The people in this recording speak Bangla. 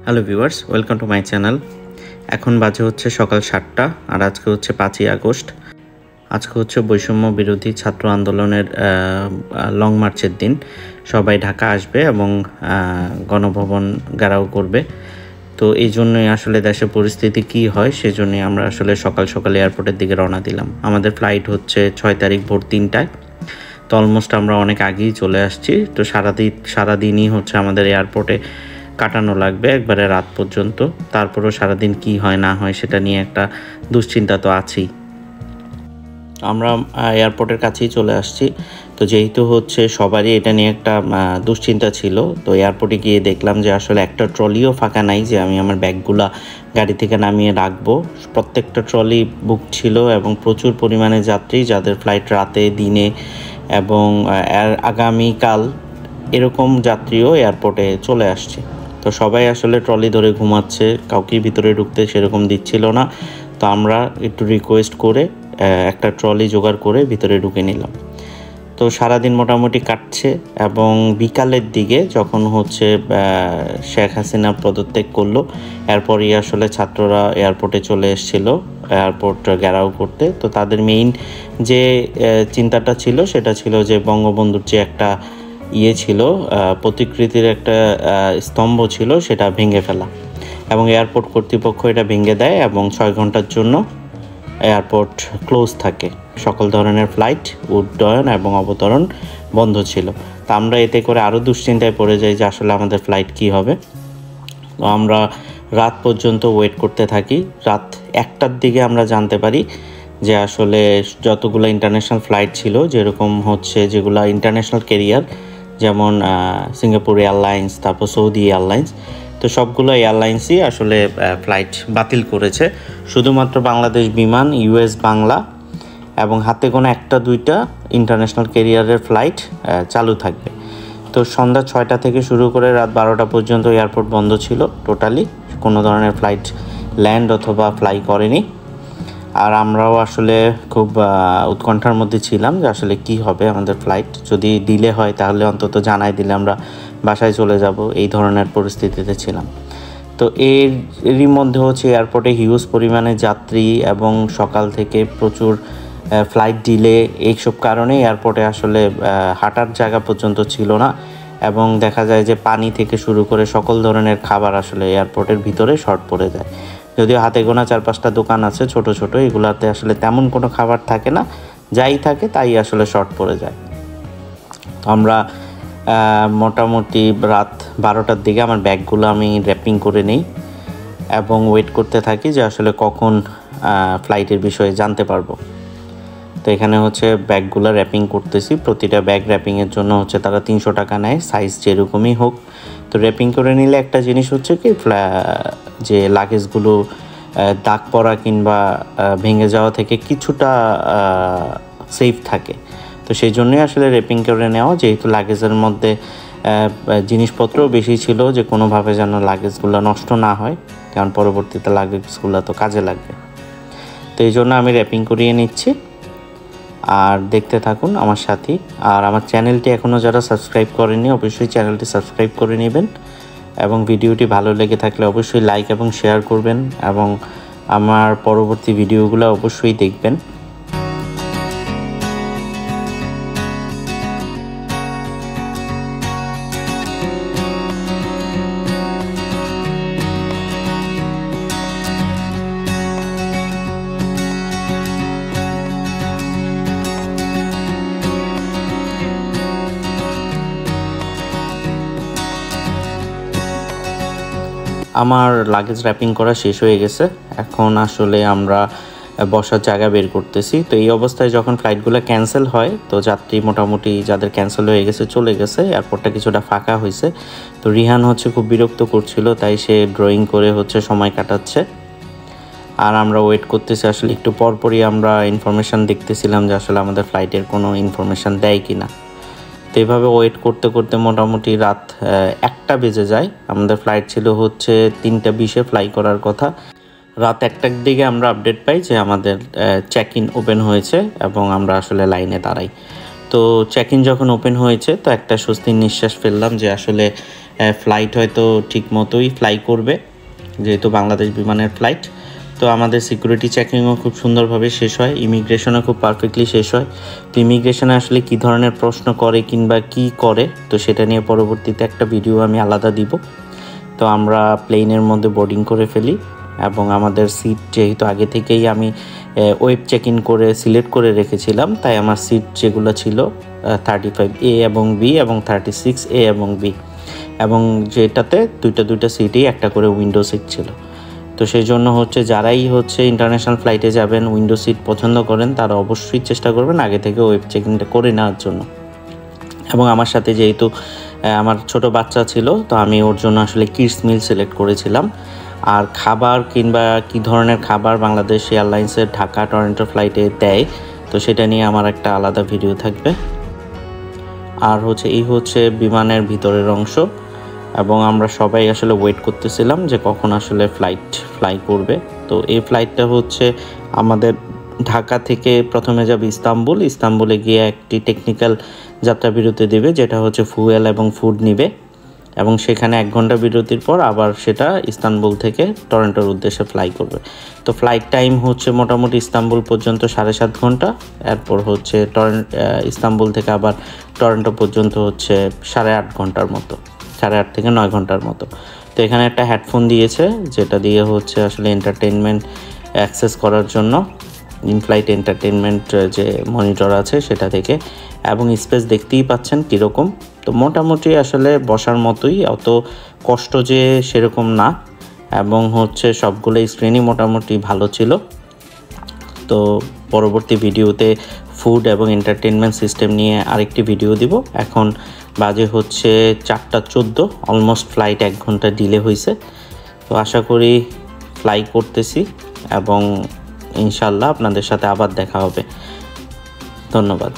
Hello viewers, welcome to my channel. এখন বাজে হচ্ছে সকাল 7টা আর আজকে হচ্ছে 5ই আগস্ট। আজকে হচ্ছে বৈষম্য বিরোধী ছাত্র আন্দোলনের লং মার্চের দিন। সবাই ঢাকা আসবে এবং গণভবন ঘেরাও করবে। তো এই জন্যই আসলে দেশের পরিস্থিতি কি হয় সেজন্যই আমরা আসলে সকাল সকাল এয়ারপোর্টের দিকে রওনা দিলাম। আমাদের ফ্লাইট হচ্ছে 6 তারিখ ভোর 3টায়। তো অলমোস্ট আমরা অনেক আগেই চলে আসছি। তো সারাদিনই হচ্ছে আমাদের এয়ারপোর্টে কাটানো লাগবে একবারে রাত পর্যন্ত। তারপরেও সারাদিন কি হয় না হয় সেটা নিয়ে একটা দুশ্চিন্তা তো আছেই। আমরা এয়ারপোর্টের কাছেই চলে আসছি। তো যেহেতু হচ্ছে সবারই এটা নিয়ে একটা দুশ্চিন্তা ছিল, তো এয়ারপোর্টে গিয়ে দেখলাম যে আসলে একটা ট্রলিও ফাঁকা নাই যে আমি আমার ব্যাগগুলা গাড়ি থেকে নামিয়ে রাখবো। প্রত্যেকটা ট্রলি বুক ছিল এবং প্রচুর পরিমাণে যাত্রী যাদের ফ্লাইট রাতে দিনে এবং আগামীকাল এরকম যাত্রীও এয়ারপোর্টে চলে আসছে। তো সবাই আসলে ট্রলি ধরে ঘুমাচ্ছে, কাউকেই ভিতরে ঢুকতে সেরকম দিচ্ছিল না। তো আমরা একটু রিকোয়েস্ট করে একটা ট্রলি জোগাড় করে ভিতরে ঢুকে নিলাম। তো সারাদিন মোটামুটি কাটছে এবং বিকালের দিকে যখন হচ্ছে শেখ হাসিনা পদত্যাগ করলো, এরপরই আসলে ছাত্ররা এয়ারপোর্টে চলে এসেছিল এয়ারপোর্ট ঘেরাও করতে। তো তাদের মেইন যে চিন্তাটা ছিল সেটা ছিল যে বঙ্গবন্ধুর যে একটা ছিল প্রতিকৃতির একটা স্তম্ভ ছিল সেটা ভেঙে ফেলা, এবং এয়ারপোর্ট কর্তৃপক্ষ এটা ভেঙে দেয় এবং 6 ঘন্টার জন্য এয়ারপোর্ট ক্লোজ থাকে। সকল ধরনের ফ্লাইট উড্ডয়ন এবং অবতরণ বন্ধ ছিল। তো আমরা এতে করে আরও দুশ্চিন্তায় পড়ে যাই যে আসলে আমাদের ফ্লাইট কি হবে। তো আমরা রাত পর্যন্ত ওয়েট করতে থাকি। রাত 1টার দিকে আমরা জানতে পারি যে আসলে যতগুলো ইন্টারন্যাশনাল ফ্লাইট ছিল, যেরকম হচ্ছে যেগুলো ইন্টারন্যাশনাল ক্যারিয়ার যেমন সিঙ্গাপুর এয়ারলাইন্স, তারপর সৌদি এয়ারলাইন্স, তো সবগুলো এয়ারলাইন্সই আসলে ফ্লাইট বাতিল করেছে। শুধুমাত্র বাংলাদেশ বিমান, ইউএস বাংলা এবং হাতে গোনা 1-2টা ইন্টারন্যাশনাল ক্যারিয়ারের ফ্লাইট চালু থাকবে। তো সন্ধ্যা 6টা থেকে শুরু করে রাত 12টা পর্যন্ত এয়ারপোর্ট বন্ধ ছিল। টোটালি কোনো ধরনের ফ্লাইট ল্যান্ড অথবা ফ্লাই করেনি। আর আমরাও আসলে খুব উৎকণ্ঠার মধ্যে ছিলাম যে আসলে কি হবে আমাদের ফ্লাইট। যদি ডিলে হয় তাহলে অন্তত জানাই দিলে আমরা বাসায় চলে যাব, এই ধরনের পরিস্থিতিতে ছিলাম। তো এরই মধ্যে হচ্ছে এয়ারপোর্টে হিউজ পরিমাণে যাত্রী এবং সকাল থেকে প্রচুর ফ্লাইট ডিলে, এইসব কারণে এয়ারপোর্টে আসলে হাঁটার জায়গা পর্যন্ত ছিল না। এবং দেখা যায় যে পানি থেকে শুরু করে সকল ধরনের খাবার আসলে এয়ারপোর্টের ভিতরে শর্ট পড়ে যায়। যদিও হাতে গোনা 4-5টা দোকান আছে ছোট ছোট, এগুলাতে আসলে তেমন কোনো খাবার থাকে না, যাই থাকে তাই আসলে শর্ট পড়ে যায়। তো আমরা মোটামুটি রাত 12টার দিকে আমার ব্যাগগুলো আমি র্যাপিং করে নিই এবং ওয়েট করতে থাকি যে আসলে কখন ফ্লাইটের বিষয়ে জানতে পারবো। তো এখানে হচ্ছে ব্যাগগুলো র্যাপিং করতেছি। প্রতিটা ব্যাগ র্যাপিংয়ের জন্য হচ্ছে তারা 300 টাকা নেয়, সাইজ যেরকমই হোক। তো র্যাপিং করে নিলে একটা জিনিস হচ্ছে কি, যে লাগেজগুলো দাগ পড়া কিংবা ভেঙে যাওয়া থেকে কিছুটা সেফ থাকে। তো সেই জন্যই আসলে র্যাপিং করে নেওয়া, যেহেতু লাগেজের মধ্যে জিনিসপত্রও বেশি ছিল, যে কোনোভাবে যেন লাগেজগুলো নষ্ট না হয়, কারণ পরবর্তীতে লাগেজগুলো তো কাজে লাগবে। তো এই জন্য আমি র্যাপিং করিয়ে নিচ্ছি। আর দেখতে থাকুন আমার সাথে। আর আমার চ্যানেলটি এখনও যারা সাবস্ক্রাইব করেনি অবশ্যই চ্যানেলটি সাবস্ক্রাইব করে নেবেন, এবং ভিডিওটি ভালো লেগে থাকলে অবশ্যই লাইক এবং শেয়ার করবেন, এবং আমার পরবর্তী ভিডিওগুলো অবশ্যই দেখবেন। আমার লাগেজ র্যাপিং করা শেষ হয়ে গেছে। এখন আসলে আমরা বসার জায়গা বের করতেছি। তো এই অবস্থায় যখন ফ্লাইটগুলো ক্যান্সেল হয়, তো যাত্রী মোটামুটি যাদের ক্যান্সেল হয়ে গেছে চলে গেছে, এয়ারপোর্টটা কিছুটা ফাঁকা হয়েছে। তো রিহান হচ্ছে খুব বিরক্ত করছিল, তাই সে ড্রয়িং করে হচ্ছে সময় কাটাচ্ছে। আর আমরা ওয়েট করতেছি। আসলে একটু পরপরই আমরা ইনফরমেশান দেখতেছিলাম যে আসলে আমাদের ফ্লাইটের কোনো ইনফরমেশান দেয় কি না। তো এইভাবে ওয়েট করতে করতে মোটামুটি রাত 1টা বেজে যায়। আমাদের ফ্লাইট ছিল হচ্ছে 3:20-এ ফ্লাই করার কথা। রাত 1টার দিকে আমরা আপডেট পাই যে আমাদের চেক ইন ওপেন হয়েছে এবং আমরা আসলে লাইনে দাঁড়াই। তো তো চেক ইন যখন ওপেন হয়েছে তো একটা স্বস্তির নিঃশ্বাস ফেললাম যে আসলে ফ্লাইট হয়তো ঠিক মতোই ফ্লাই করবে, যেহেতু বাংলাদেশ বিমানের ফ্লাইট। তো আমাদের সিকিউরিটি চেকিংও খুব সুন্দরভাবে শেষ হয়, ইমিগ্রেশনও খুব পারফেক্টলি শেষ হয়। তো ইমিগ্রেশনে আসলে কী ধরনের প্রশ্ন করে কিংবা কি করে, তো সেটা নিয়ে পরবর্তীতে একটা ভিডিও আমি আলাদা দিব। তো আমরা প্লেনের মধ্যে বোর্ডিং করে ফেলি এবং আমাদের সিট যেহেতু আগে থেকেই আমি ওয়েব চেক ইন করে সিলেক্ট করে রেখেছিলাম, তাই আমার সিট যেগুলো ছিল 35A এবং B এবং 36A এবং B, এবং যেটাতে দুইটা সিটেই একটা করে উইন্ডো সিট ছিল। তো সেই জন্য যারাই ইন্টারন্যাশনাল ফ্লাইটে যাবেন, উইন্ডো সিট পছন্দ করেন, তারা অবশ্যই চেষ্টা করবেন আগে থেকে ওয়েব চেক ইনটা করে নেওয়ার জন্য। এবং আমার সাথে যেহেতু আমার ছোট বাচ্চা ছিল, তো আমি ওর জন্য আসলে কিডস মিল সিলেক্ট করেছিলাম। আর খাবার কিংবা কী ধরনের খাবার বাংলাদেশ এয়ারলাইন্সের ঢাকা টরন্টো ফ্লাইটে দেয়, তো সেটা নিয়ে আমার একটা আলাদা ভিডিও থাকবে। আর এই বিমানের ভিতরের অংশ, এবং আমরা সবাই আসলে ওয়েট করতেছিলাম যে কখন আসলে ফ্লাইট ফ্লাই করবে। তো এই ফ্লাইটটা আমাদের ঢাকা থেকে প্রথমে যাবে ইস্তাম্বুলে গিয়ে একটি টেকনিক্যাল যাত্রা বিরতি দেবে, যেটা ফুয়েল এবং ফুড নিবে, এবং সেখানে 1 ঘন্টা বিরতির পর আবার সেটা ইস্তাম্বুল থেকে টরন্টোর উদ্দেশ্যে ফ্লাই করবে। তো ফ্লাইট টাইম মোটামুটি ইস্তাম্বুল পর্যন্ত 7.5 ঘন্টা, এরপর ইস্তাম্বুল থেকে আবার টরন্টো পর্যন্ত 8.5 ঘন্টার মতো, 8.5 থেকে 9 ঘন্টার মতো। তো এখানে একটা হেডফোন দিয়েছে, যেটা দিয়ে আসলে এন্টারটেনমেন্ট অ্যাক্সেস করার জন্য, ইনফ্লাইট এন্টারটেনমেন্ট যে মনিটর আছে সেটা থেকে, এবং স্পেস দেখতেই পাচ্ছেন কীরকম। তো মোটামুটি আসলে বসার মতোই, অত কষ্ট যে সেরকম না, এবং সবগুলো স্ক্রিনই মোটামুটি ভালো ছিল। তো পরবর্তী ভিডিওতে ফুড এবং এন্টারটেনমেন্ট সিস্টেম নিয়ে আরেকটি ভিডিও দিব। এখন বাজে 4:14, অলমোস্ট ফ্লাইট 1 ঘন্টা ডিলে হয়েছে। তো আশা করি ফ্লাই করতেছি এবং ইনশাল্লাহ আপনাদের সাথে আবার দেখা হবে। ধন্যবাদ।